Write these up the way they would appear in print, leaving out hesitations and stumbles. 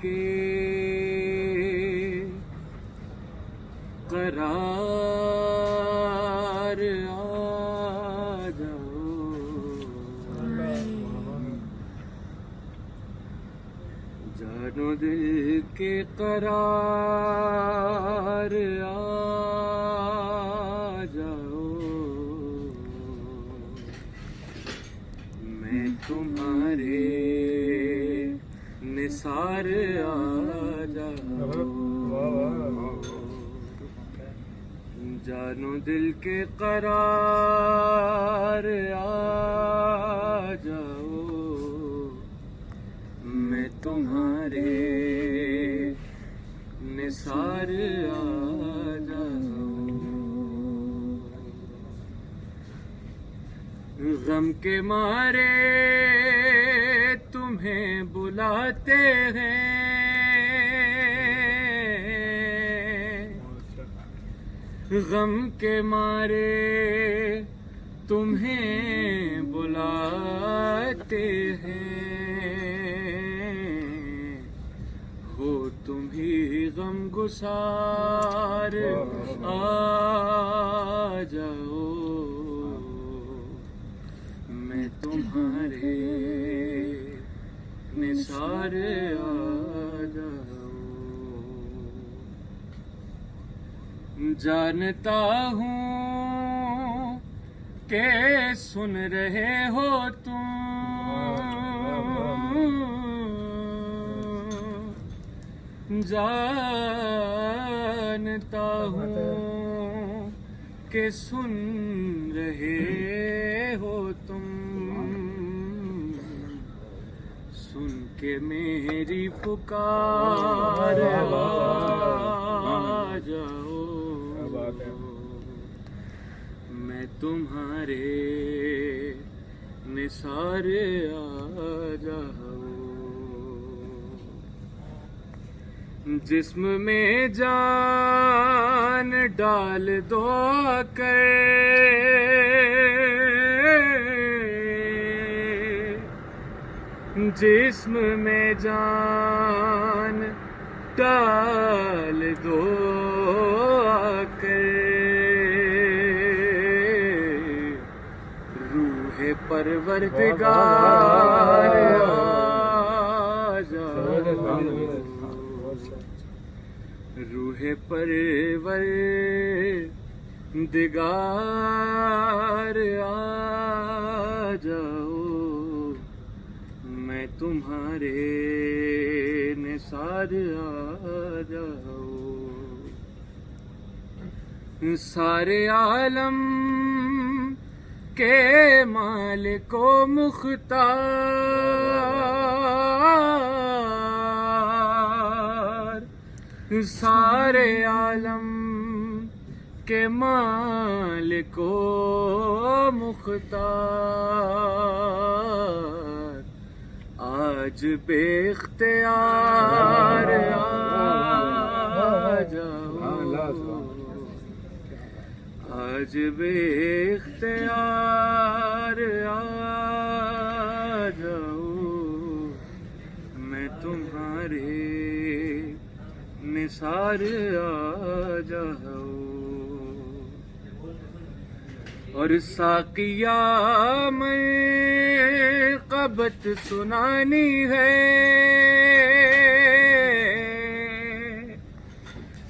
के करार आ जाओ, जानो दिल के करार आ जाओ, मैं तुम्हारे निसार आ जाओ, जानो दिल के करार आ जाओ, मैं तुम्हारे निसार आ जाओ। गम के मारे तुम्हें बुलाते हैं, गम के मारे तुम्हें बुलाते हैं, हो तुम ही गम गुसार आ जाओ, मैं तुम्हारे निसार आ जाओ। जानता हूँ के सुन रहे हो तुम, जानता हूँ के सुन रहे हो तुम, सुन के मेरी पुकार आ जाओ, मैं तुम्हारे निसार आ जाओ। जिस्म में जान डाल दो कर, जिस्म में जान डाल दो आकर, रूह परवरदिगार आ जाओ, रूह परवरदिगार आ जाओ, मैं तुम्हारे निसार आ जाओ। सारे आलम के मालिको मुख्तार, सारे आलम के मालिको मुख्तार, आज बेख्तियार आ जाओ, आज बेख्तियार आ जाओ, मैं तुम्हारे निसार आ जाओ। और साकिया मैं कबत सुनानी है,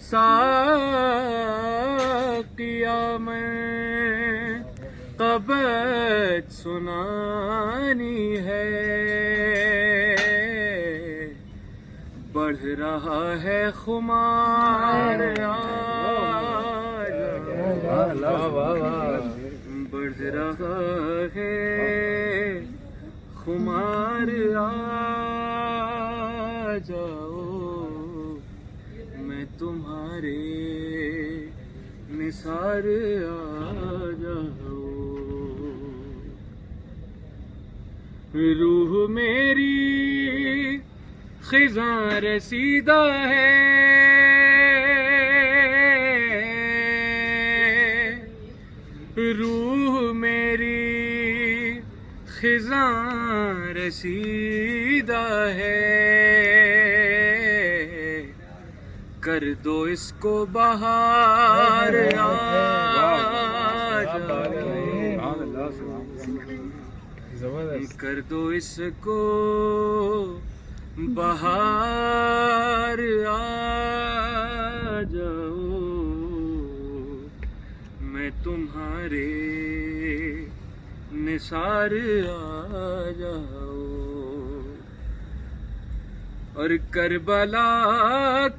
साकिया मैं कबत सुनानी है, बढ़ रहा है खुमार बढ़ रहा है खुमार आ जाओ, मैं तुम्हारे निसार आ जाओ। रूह मेरी खिज़ां रसीदा है, रूह मेरी खिज़ां रसीदा है, कर दो इसको बाहर आ कर दो इसको बाहर आ जाओ, मैं तुम्हारे निसार आ जाओ। और करबला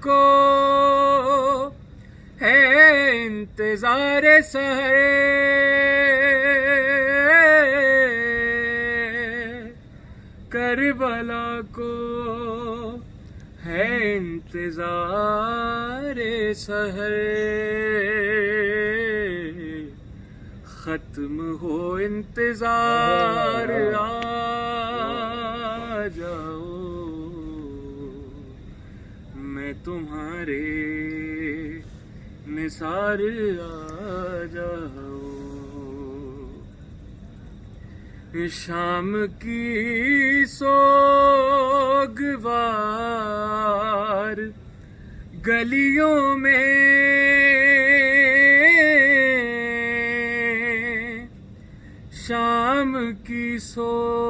को है इंतजार सहरे, करबला को है इंतजार सहरे। खत्म हो इंतजार आ जाओ, मैं तुम्हारे निसार आ जाओ। शाम की सोगवार गलियों में, शाम की सोगवार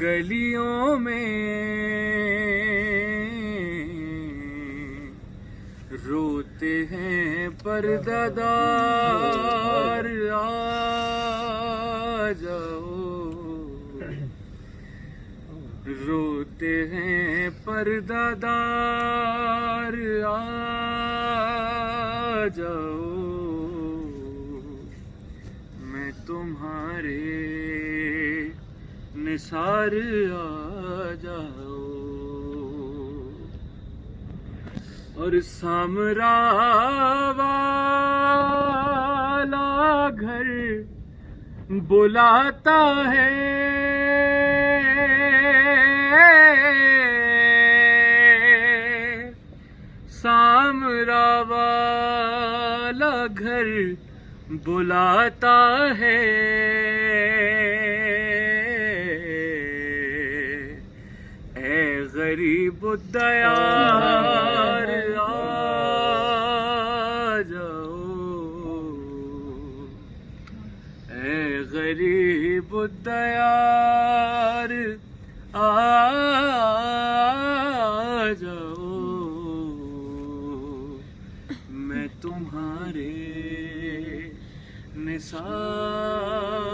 गलियों में रोते हैं पर्दादार आ जाओ, रोते हैं पर्दादार आ जाओ, मैं तुम्हारे निसार आ जाओ। और सामरा वाला घर बुलाता है, सामरा वाला घर बुलाता है। गरीब दयार आ जाओ, ऐ गरीब दयार आ जाओ, मैं तुम्हारे निसार